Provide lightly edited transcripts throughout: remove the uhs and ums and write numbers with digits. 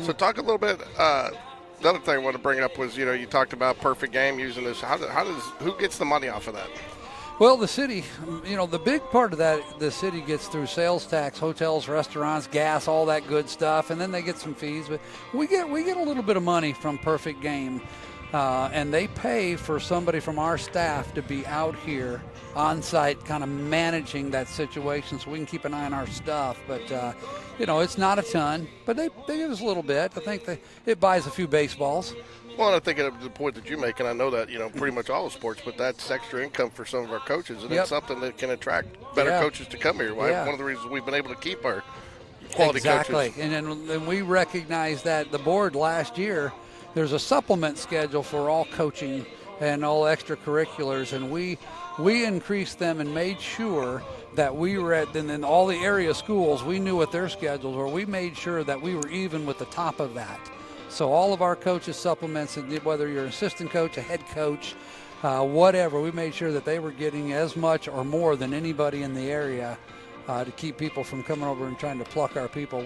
So talk a little bit. The other thing I want to bring up was, you talked about perfect game using this. Who gets the money off of that? Well, the city, the big part of that, the city gets through sales tax, hotels, restaurants, gas, all that good stuff, and then they get some fees. But we get a little bit of money from Perfect Game, and they pay for somebody from our staff to be out here on site, kind of managing that situation, so we can keep an eye on our stuff. But it's not a ton, but they give us a little bit. I think it buys a few baseballs. Well, I think the point that you make, and I know that, pretty much all the sports, but that's extra income for some of our coaches, and it's something that can attract better coaches to come here. Right? One of the reasons we've been able to keep our quality coaches. Exactly, and we recognize that the board last year, there's a supplement schedule for all coaching and all extracurriculars, and we increased them and made sure that we were and then all the area schools, we knew what their schedules were. We made sure that we were even with the top of that. So all of our coaches' supplements, whether you're an assistant coach, a head coach, whatever, we made sure that they were getting as much or more than anybody in the area to keep people from coming over and trying to pluck our people.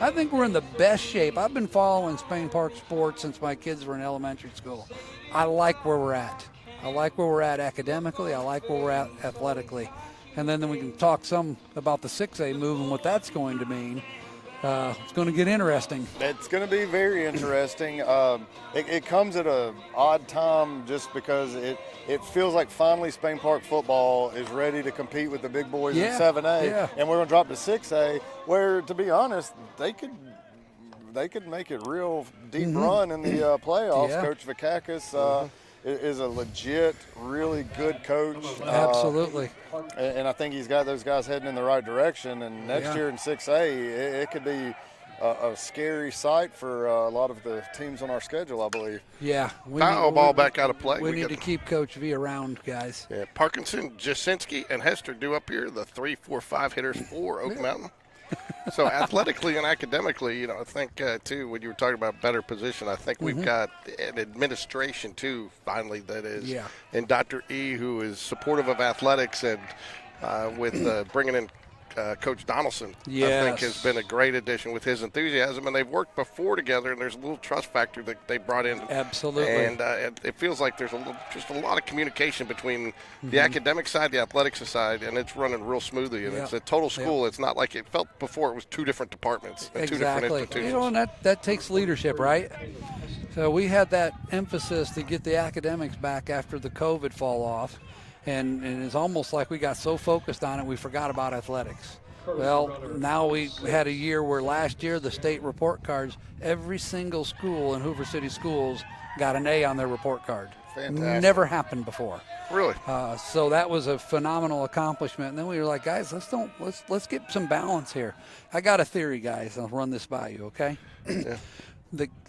I think we're in the best shape. I've been following Spain Park sports since my kids were in elementary school. I like where we're at. I like where we're at academically. I like where we're at athletically. And then we can talk some about the 6A move and what that's going to mean. It's going to get interesting. It's going to be very interesting. It comes at an odd time just because it feels like finally Spain Park football is ready to compete with the big boys in 7A, and we're going to drop to 6A, where, to be honest, they could make it real deep run in the playoffs. Yeah. Coach Vakakis is a legit, really good coach. Absolutely. And I think he's got those guys heading in the right direction. And next year in 6A, it could be a scary sight for a lot of the teams on our schedule, I believe. Yeah. Ball back out of play. We need to keep Coach V around, guys. Yeah. Parkinson, Jasinski, and Hester due up here, the 3, 4, 5 hitters for Oak Mountain. So athletically and academically, I think, too, when you were talking about better position, I think we've got an administration, too, finally, that is. Yeah. And Dr. E, who is supportive of athletics and with bringing in Coach Donaldson, I think has been a great addition with his enthusiasm. And they've worked before together, and there's a little trust factor that they brought in. Absolutely. And it feels like there's just a lot of communication between the academic side, the athletics side, and it's running real smoothly. And it's a total school. It's not like it felt before it was two different departments and two different institutions. And that takes leadership, right? So we had that emphasis to get the academics back after the COVID fall off. And it's almost like we got so focused on it, we forgot about athletics. Well, now we had a year where last year the state report cards, every single school in Hoover City Schools got an A on their report card. Fantastic. Never happened before. Really? So that was a phenomenal accomplishment. And then we were like, guys, let's get some balance here. I got a theory, guys. I'll run this by you, okay? Yeah.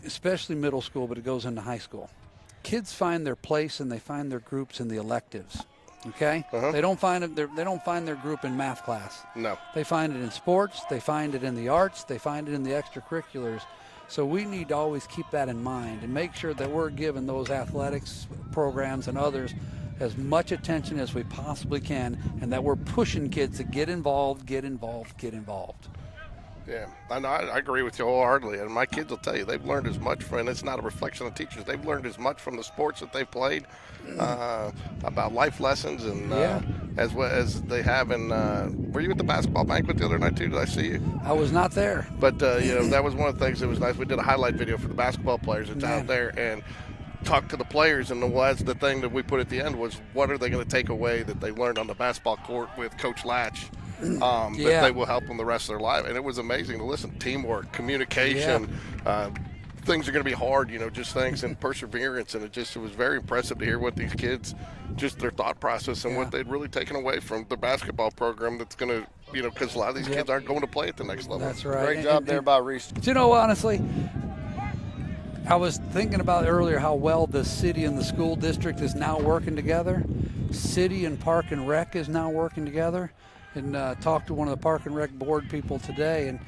Especially middle school, but it goes into high school. Kids find their place and they find their groups in the electives. Okay, they don't find it. They don't find their group in math class. No, they find it in sports. They find it in the arts. They find it in the extracurriculars. So we need to always keep that in mind and make sure that we're giving those athletics programs and others as much attention as we possibly can, and that we're pushing kids to get involved. Yeah, I agree with you wholeheartedly. And my kids will tell you they've learned as much from, and it's not a reflection of teachers, they've learned as much from the sports that they've played about life lessons and as well as they have in were you at the basketball banquet the other night too? Did I see you? I was not there. But, that was one of the things that was nice. We did a highlight video for the basketball players that's out there and talk to the players, and that's the thing that we put at the end was what are they going to take away that they learned on the basketball court with Coach Latch that they will help them the rest of their life. And it was amazing to listen. Teamwork, communication, things are going to be hard, just things and perseverance. And it was very impressive to hear what these kids, just their thought process and what they'd really taken away from the basketball program that's going to, because a lot of these kids aren't going to play at the next level. That's right. Great job there by Reese. Honestly, I was thinking about earlier how well the city and the school district is now working together. City and Park and Rec is now working together. And talked to one of the Park and Rec board people today, and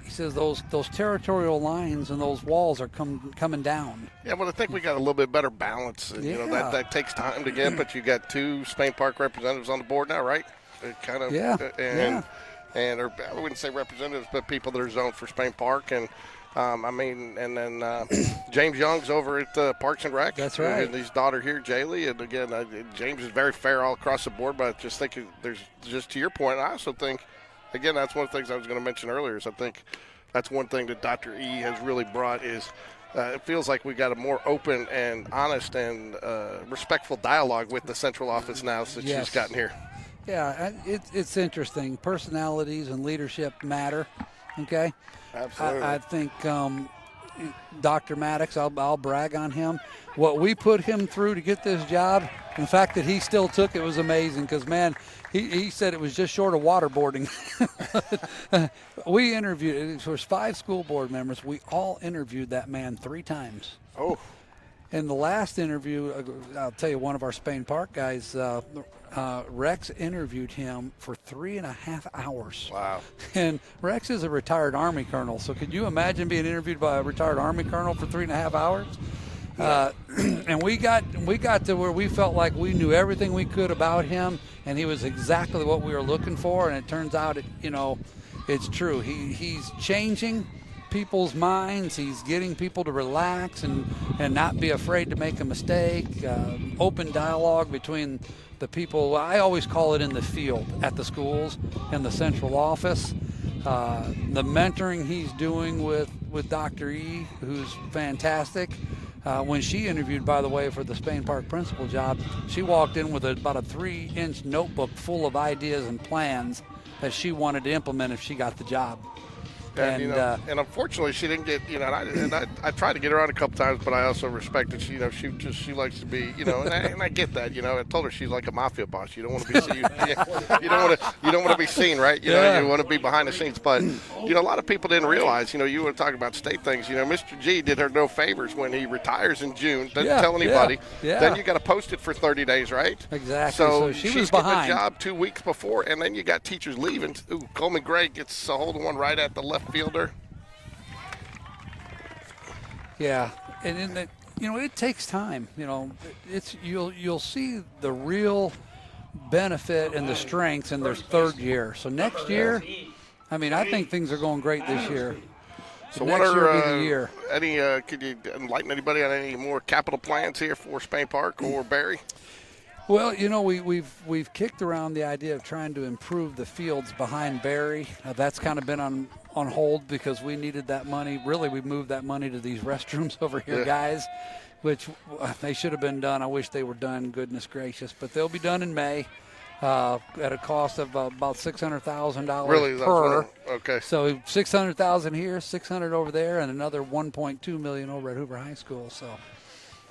he says those territorial lines and those walls are coming down. Yeah, well, I think we got a little bit better balance. That takes time to get, but you got 2 Spain Park representatives on the board now, right? Kind of. And or I wouldn't say representatives, but people that are zoned for Spain Park, and I mean, and then James Young's over at Parks and Rec. That's right. And his daughter here, Jaylee. And again, James is very fair all across the board, but I just think there's just to your point. I also think, again, that's one of the things I was going to mention earlier. Is I think that's one thing that Dr. E has really brought is. It feels like we got a more open and honest and respectful dialogue with the central office now since she's gotten here. Yeah, it's interesting. Personalities and leadership matter. Okay. Absolutely. I think Dr. Maddox, I'll brag on him. What we put him through to get this job, and the fact that he still took it was amazing because, man, he said it was just short of waterboarding. We interviewed, there was 5 school board members. We all interviewed that man 3 times. Oh. In the last interview, I'll tell you, one of our Spain Park guys, Rex interviewed him for 3.5 hours. Wow. And Rex is a retired Army colonel, so could you imagine being interviewed by a retired Army colonel for 3.5 hours? And we got to where we felt like we knew everything we could about him, and he was exactly what we were looking for. And it turns out, it's true. He's changing people's minds. He's getting people to relax and not be afraid to make a mistake. Open dialogue between the people. I always call it in the field at the schools and the central office. The mentoring he's doing with Dr. E, who's fantastic. When she interviewed, by the way, for the Spain Park principal job, she walked in with about a 3-inch notebook full of ideas and plans that she wanted to implement if she got the job. And, and unfortunately, she didn't get. I tried to get her on a couple times, but I also respect that she likes to be. And I get that. I told her she's like a mafia boss. You don't want to be seen. You don't want to be seen, right? You want to be behind the scenes. But a lot of people didn't realize. You were talking about state things. Mr. G did her no favors when he retires in June. Doesn't tell anybody. Yeah. Then you got to post it for 30 days, right? Exactly. So she she's was getting behind. a job 2 weeks before, and then you got teachers leaving. Ooh, Coleman Gray gets a hold of one right at the left fielder. Yeah, and in the, it takes time. You'll see the real benefit and the strengths in their 3rd year. So next year, I think things are going great this year. So next what are year will be the year. any? Could you enlighten anybody on any more capital plans here for Spain Park or Barry? Well, we've kicked around the idea of trying to improve the fields behind Barry. That's kind of been on hold because we needed that money. Really, we moved that money to these restrooms over here, guys, which they should have been done. I wish they were done, goodness gracious. But they'll be done in May at a cost of about $600,000 really, per. Okay. So $600,000 here, $600 over there, and another $1.2 million over at Hoover High School. So,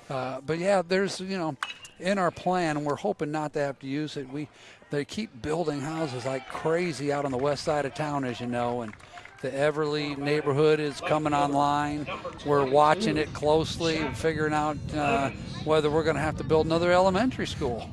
but yeah, there's in our plan, we're hoping not to have to use it. They keep building houses like crazy out on the west side of town, as you know, and the Everly neighborhood is coming online. We're watching it closely and figuring out whether we're going to have to build another elementary school.